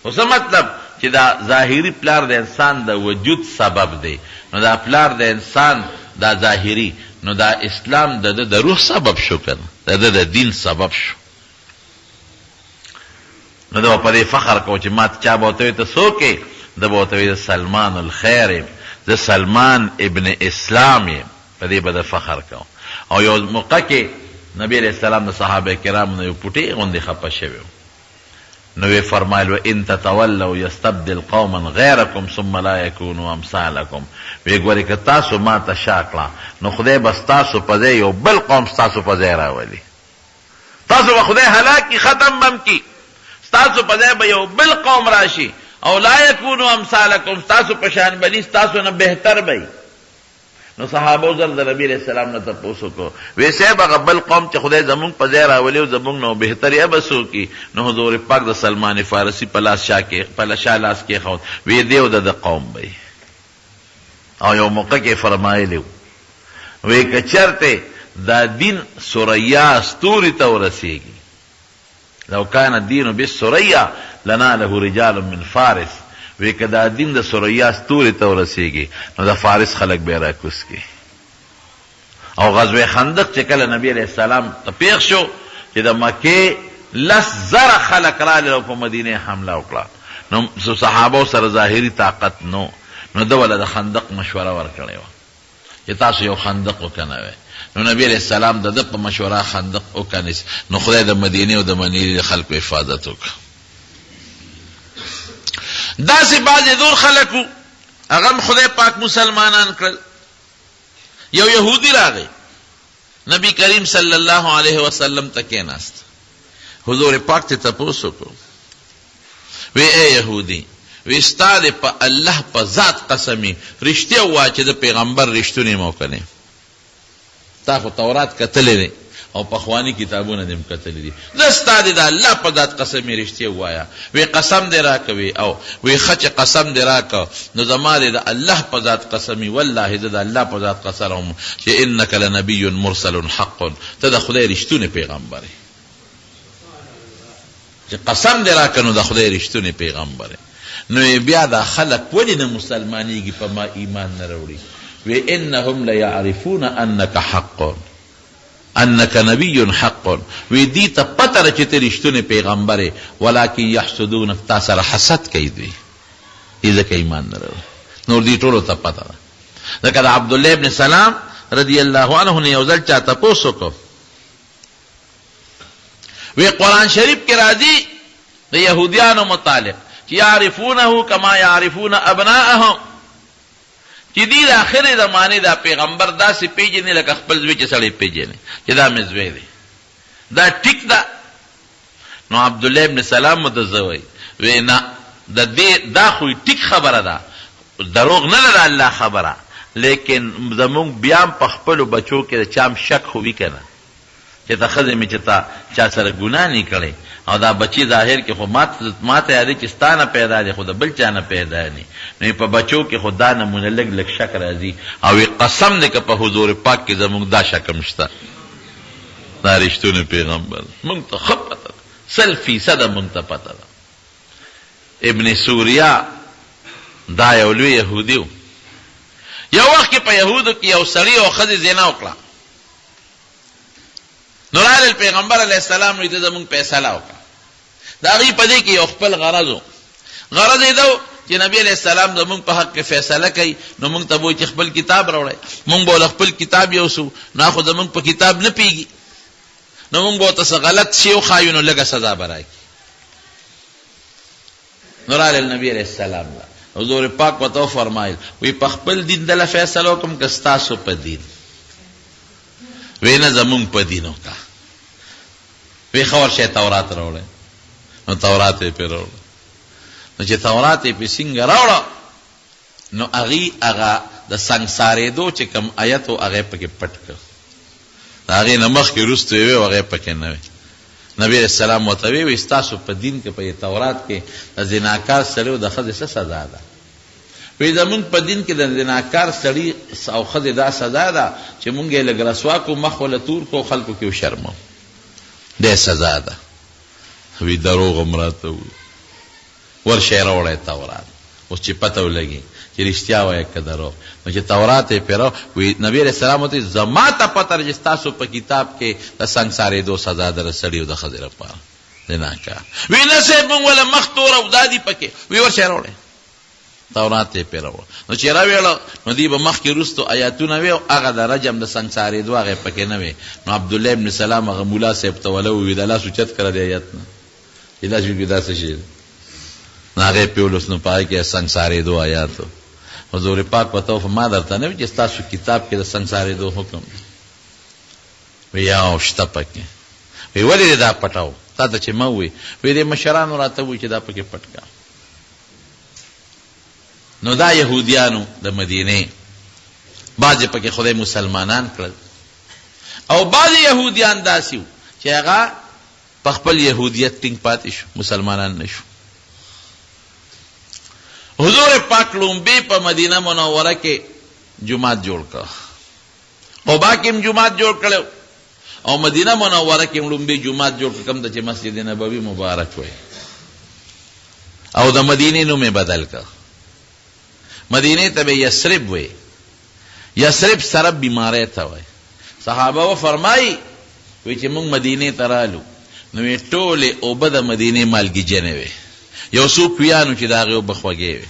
خو څه مطلب چې دا ظاهري پلار د انسان د وجود سبب دی نو دا پلار د انسان دا ظاهري نو دا اسلام د روح سبب شو کنه د دین سبب شو نو دا په دې فخر کو چې مات چا بوته ته سوکې د بوته سلمان الخیر د سلمان ابن اسلام په دې بده فخر کو او یو موقع کې نبی علیہ السلام د صحابه کرام نو پټي غوندي خپه شوی نو وی فرمایل و ان تتولوا يستبدل قوما غيركم ثم لا يكونوا امثالكم وی ګورې که تاسو ما ته شاکړه نو خدای بس تاسو په ځای یو بل قوم تاسو په ځای راولي تاسو به خدای هلاکی ختم بم کی تاسو په ځای به یو بل قوم راشي او لا يكونوا امثالكم تاسو په شان بني تاسو نه بهتر بي نو صحابه زر د نبی علیہ السلام نه تاسو کو ویسه هغه بل قوم چې خدای زمونږ په ځای راولي او زمونږ نو بهتري ابسو کی نو حضور پاک د سلمان فارسی پلاس شاکه پلاشالاس کې خو وی دیو د قوم بي او یو موقع کې فرمایلی وی کچرته دا دین سوریا استوري ته ورسیږي لو کان الدین بالسوریا لناله رجال من فارس وی که دا دین د سوریا استوري ته ورسیږي نو د فارس خلک به راکوس کی او غزوه خندق چې کله نبی علیہ السلام ته پیښ شو چې د مکه لس زره خلک راغله په مدینه حمله وکړه نو صحابه سره ظاهري طاقت نو دوله د خندق مشوره ورکړې و چې تاسو یو خندق وکنه نو نبی علیہ السلام د په مشوره خندق وکنیس نو خدای د مدینه او د منی خلکو حفاظت وکړه داسې بعضې دور خلکو هغه خدای پاک مسلمانان کړل یو یهودي راغی نبی کریم صلی الله علیه وسلم ته کېناست حضور پاک ته تپوس وکړو وی اے یهودي وی ستا د په الله په ذات قسمي رښتیا ووایه چې د پیغمبر رښتونی موکنې تا خو تورات کتلی دی او پخوانی کتابونه دې کتلی دي زه ستا د الله په ذات قسمي رښتیا ووایه وی قسم دې راکوي او وی ښه چې قسم دې راکه نو زما د الله په ذات قسمي والله زه د الله په ذات قسم چې انک لنبی مرسل حق ته د خدای رښتونی پیغمبر چې قسم دې راکه نو د خدای رښتونی پیغمبر نو بیا دا خلق ولې نه مسلمانېږي په ما ایمان نه راوړي وی انهم لیعرفون انک حق انک نبی حق وی دی ته پته چې ته رښتونی پیغمبر ولکن یحسدونک تا سره حسد کوي دوی ځکه ایمان نه راوړي نور دې ټولو ته پته ده ځکه د عبدالله ابن سلام رضی الله عنه نه یو ځل چا تپوس وکړو وی قرآن شریف کې راځي د یهودیانو متعلق یعرفونه کما یعرفون ابناءهم چې دی د آخرې زمانې دا پیغمبر داسې پیژني لکه خپل زوی چې سړی پیژني چې دا مې زوی دی دا ټیک ده نو عبدالله ابن سلام ته زه وی نه د دې دا خو ټیک خبره ده دروغ نه ده الله خبره لیکن زمونږ بیا په خپلو بچو کې د چام شک خو وي که نه چې ته ښځې مې چې تا چا سره ګناه نه کړی او دا بچی ظاهر کې خو ما ته یادی چې ستا نه پیدا دی خو د بل چا نه پیدا دی نو په بچو کې خو دا نمونه لږ لږ شک راځي او قسم دی که په حضور پاک کې زموږ دا شک هم شته دا رښتونی پیغمبر موږ ته ښه پته ده 100% موږ ته پته ده ابن سوریا دا یو لوی یهودي و یو وخت کې په یهودو کې یو سړي او ښځې زنا وکړه نو راغل پیغمبر علیہ السلام نو ته زمونږ فیصله وکړه د هغې په دې کې یو خپل غرض و غرض یې دا چې نبی علیہ السلام زمونږ په حق کې فیصله کوي نو مونږ ته وایي چې خپل کتاب راوړئ. مونږ به خپل کتاب یوسو، نو خو زمونږ په کتاب نه پیږي، نو مونږ به ورته څه غلط شی وښایو نو لږه سزا به راکړي. نو راغلل نبی علیہ السلام له حضور پاک ورته وفرمایل وی په خپل دین دله فیصله وکړم که ستاسو په دین؟ وی نه زمونږ په دین وکړه. وی ښه ورشئ تورات راوړئ. نو تورات یې پرې راوړه. نو چې تورات یې پې څنګه راوړه نو هغه د سنګسارېدو چې کوم آیت و هغه یې پکې پټ کړ. د هغې نه مخکې وروسته یې وی هغه یې پکې نه وی. نبی علیہ السلام ورته وی ستاسو په دین کې په تورات کې د زناکار سړي او د ښځې څه سزا ده؟ وی زمونږ په دین کې د زناکار سړي او ښځې دا سزا ده چې مونږ یې لږ رسوا کړو، مخ وله تور کړو، خلکو کې وشرمو، دې سزا ده. وی دروغ هم راته وویل. ورشئ راوړئ تورات. اوس چې پته ولګي چې رښتیا وایه که دروغ. نو چې تورات یې پرې وی نبی علیہ السلام ورته زما ته پته ده چې ستاسو په کتاب کې د سنګسارېدو سزا ده د سړي او د ښځې لپاره زناکار. وی نه صاحب مونږ وله مخ تور او دا دي پکې. وی ورشئ راوړئ تورات یې پرې راوړه. نو چې راویړه نو دوی به مخکې وروستو آیاتونه وی او هغه د رجم د سنګسارېدو هغه یې پکې نه وی. نو عبدالله ابن سلام هغه ملا صاحب ته وله ووي د لاس اوچت کړه د آیت نه چې لاس وي دا څه شی نو هغه یې پې ولوست. نو په هغې کې سنګسارېدو آیاتو. حضور پاک ورته ما درته نه وي چې ستاسو کتاب کې د سنګسارېدو حکم دی؟ وی یاو شته پکې. وی ولې دې دا پټاو تا ته چې ما ووي؟ وی دې مشرانو راته ووي چې دا پکې پټ کړه. نو دا یهودیانو د مدینې بعضې پکې خدای مسلمانان کړل او بعضې یهودیان داسې وو چې هغه په خپل یهودیت ټینګ پاتې شو، مسلمانان نه شو. حضور پاک لومبی په مدینه منوره کې جماعت جوړ کړ. قبا کې هم جماعت جوړ کړو او مدینه منوره کې هم لومبی جماعت جوړ کړ، کوم ته چې مسجد نبوي مبارک وی. او د مدینې نوم یې بدل کړ. مدینه ته به یثرب وی. یثرب سره بیماری ته وی. صحابه و فرمایي وی چې موږ مدینې ته رالو نو ټولې اوبه د مدینې مالګیجنې وی. یو څو کویانو چې د هغې اوبه خوږې وی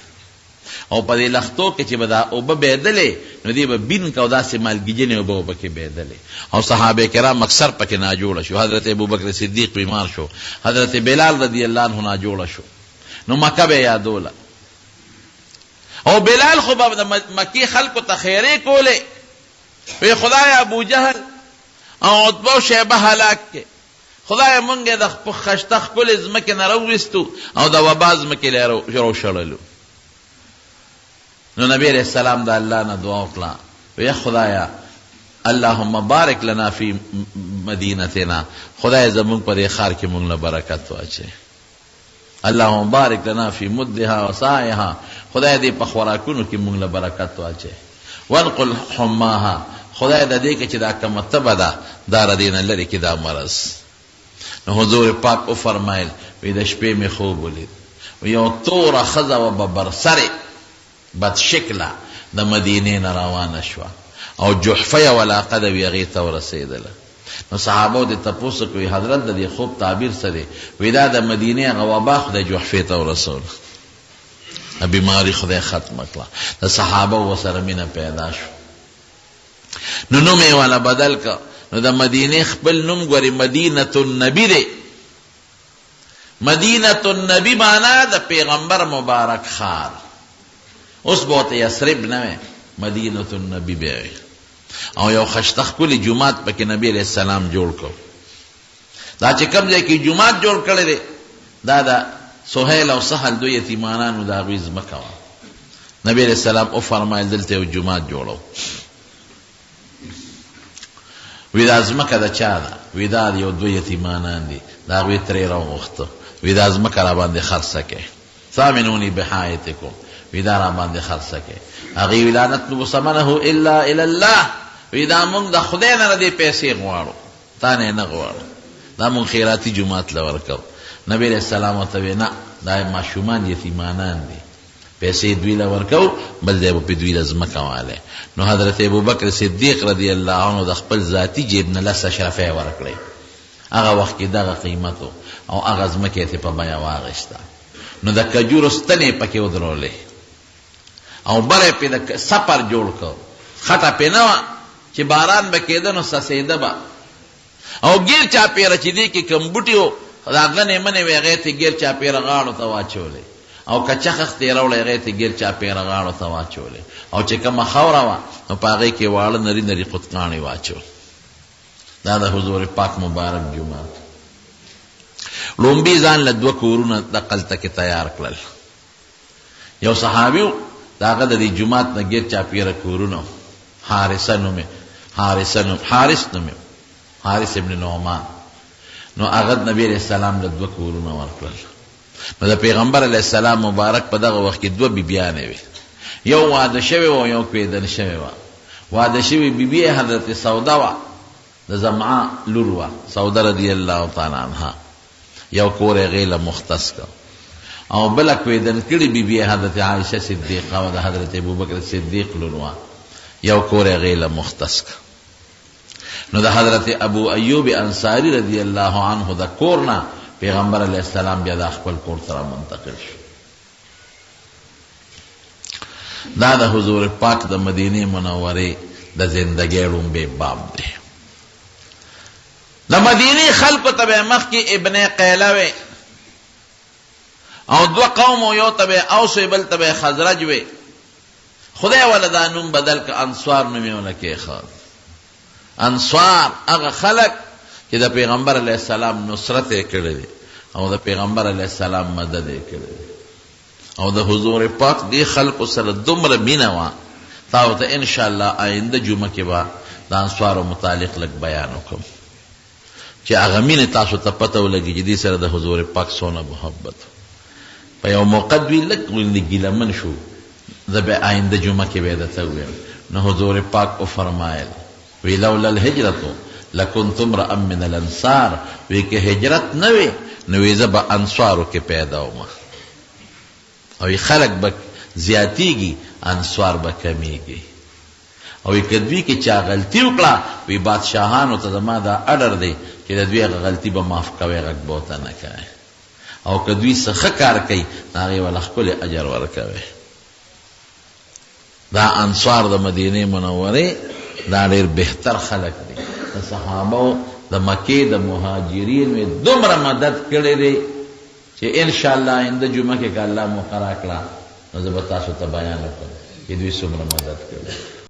او په دې لختو کې چې به دا اوبه بهېدلې نو دې به بین که او داسې مالګیجنې اوبه پکې بهېدلې. او صحابه کرام اکثر پکې ناجوړه شو. حضرت ابوبکر صدیق بیمار شو، حضرت بلال رضی الله عنه ناجوړه شو. نو مکه به یادوله او بلال خو به د مکې خلکو ته خیرې کولې. وی خدای ابو جهل او عتبه او شیبه هلاک کې، خدای مونږ یې د خشته ښکلې ځمکې نه راوویستو او د وبا ځمکې له یې راوشړلو. نو نبی علیہ السلام د الله نه دعا وکړه وی خدایا اللهم بارک لنا فی مدینتنا، خدای زمونږ په دې ښار کې مونږ له برکت واچوي. اللهم بارک لنا فی مدها و سایها، خدای دې په خوراکونو کې مونږ له برکت واچوي. وانقل حماها، خدای د دې کې چې دا کومه تبه ده دا ردې نه لرې کړي دا مرض. نو حضور پاک وفرمایل وی د شپې مې خوب ولید یو توره ښځه وه به برسرې بد شکله د مدینې نه روانه شوه او جحفه یې علاقه ده وي هغې ته ورسېدله. نو صحابو دې تپوس کوي حضرت د دې خوب تعبیر څه دی؟ وی دا د مدینې هغه وبا خدای جحفې ته ورسوله، بیماری خدای ختمه کړه. د صحابه ورسره مینه پیدا شو. نو نوم یې والا بدل که. نو د مدینې خپل نوم ګورې مدینة النبی دی. مدینة النبی معنا د پیغمبر مبارک خار. اوس به ورته یثرب نه وی، مدینة النبی به وی. او یو خشته ښکلې جومات پکې نبی علیہ السلام جوړ کړ. دا چې کوم ځای کې جومات جوړ کړی دی دا د سهیل او سهل دو یتیمانانو د هغوی ځمکه وه. نبی علیہ السلام وفرمایل دلته یو جومات جوړو. وی دا ځمکه د چا ده؟ وی دا یو دو یتیمانان دي، د هغوی ترې راوغوښته. وی دا ځمکه را باندې خرڅه کړئ، ثامنوني بحایتکم، وی دا را باندې خرڅه کړئ. هغوی وی لا نطلب ثمنه الا الی الله، وی دا مونږ د خدای نه دې پیسې غواړو، تا نه نه غواړو، دا مونږ خیراتي جومات له ورکوو. نبی علیہ السلام ورته وی نه دا ماشومان یتیمانان دي، پیسې دوی له ورکوو بل دی به په دوی له ځمکه والی. نو حضرت ابوبکر صدیق رضی الله عنه د خپل ذاتي جیب نه 10 اشرفۍ ورکړې. هغه وخت کې دغه قیمت او هغه ځمکه یې په بیه واخیسته. نو د کجورو ستنې پکې ودرولې او بره پې د سپر جوړ کړ خټه پې نه وه چې باران به کېده نو سسېده به او ګیر چاپېره چې دې کې کم بوټي و دا غنې منې وې هغې ته ګیر چاپېره غاړو ته واچولې او که چخخ تې راوړی هغې ته ګیر چاپېره غاړو ته واچولې او چې کومه خاوره وه نو په هغې کې واړه نري نري قطقاڼې واچول دا د حضور پاک مبارک جومات لومبي ځان له دوه کورونه دقلته کې تیار کړل یو صحابي و د هغه د دې جومات نه ګیر چاپېره کورونه حارس نومې حارس ابن نعمان نو هغه نبی علیہ السلام له دوه کورونه ورکړل نو د پیغمبر علیہ السلام مبارک په دغه وخت کې دوه بیبیانې وې یو واده شوې و یو کویدل شوې وه واده شوې بیبي حضرت سوده وه د زمعه لور وه سوده رضی الله تعالی عنها یو کور یې هغې له مختص کړ او بله کویدل کړې بیبي حضرت عایشه صدیقه و د حضرت ابوبکر صدیق لور وه یو کور یې هغې له مختص کړ نو د حضرت ابو ایوب انصاری رضی الله عنه د کور نه پیغمبر علیہ السلام بیا د خپل کور سره منتقل شو دا د حضور پاک د مدینه منورې د زندګۍ لومبی باب دی د مدینه خلکو ته به مخکې ابن قیله وې او دوه قوم یو ته به اوس وې بل ته به خزرج وې خدای والا دا نوم بدل که انصار نوم یې ونه کېښود انصار هغه خلق چې د پیغمبر علیہ السلام نصرت یې کړی دی او د پیغمبر علیہ السلام مدد یې کړی دی او د حضور پاک دې خلقو سره دومره مینه وه تاسو ته انشاءالله آینده جمعه کې به د انصارو متعلق لږ بیان وکړم چې هغه مینې تاسو ته پته ولګي چې دې سره د حضور پاک څونه محبت په یو موقع دوی لږ غوندې ګیلمن شو زه به آینده جمعه کې به درته ووایم نو حضور پاک وفرمایل وی لولا الهجرتو لکنت امرأ من الانصار وی که هجرت نه وی نو وی زه به انصارو کې پیدا وم او وی خلق به زیاتیږي انصار به کمیږي او وی که دوی کې چا غلطي وکړه وی بادشاهانو ته زما دا اډر دی چې د دوی هغه غلطي به معاف کوئ غږ به ورته نه کوئ او که دوی څه ښه کار کوي نو هغې وله ښکلی اجر ورکوئ دا انصار د مدینې منورې دا ډېر بهتر خلق دی د صحابو د مکې د مهاجرین مې دومره مدد کړی دی چې انشاءالله آینده جمعه کې که الله مقرره کړه نو زه به تاسو ته بیان وکړم چې دوی څومره مدد کړی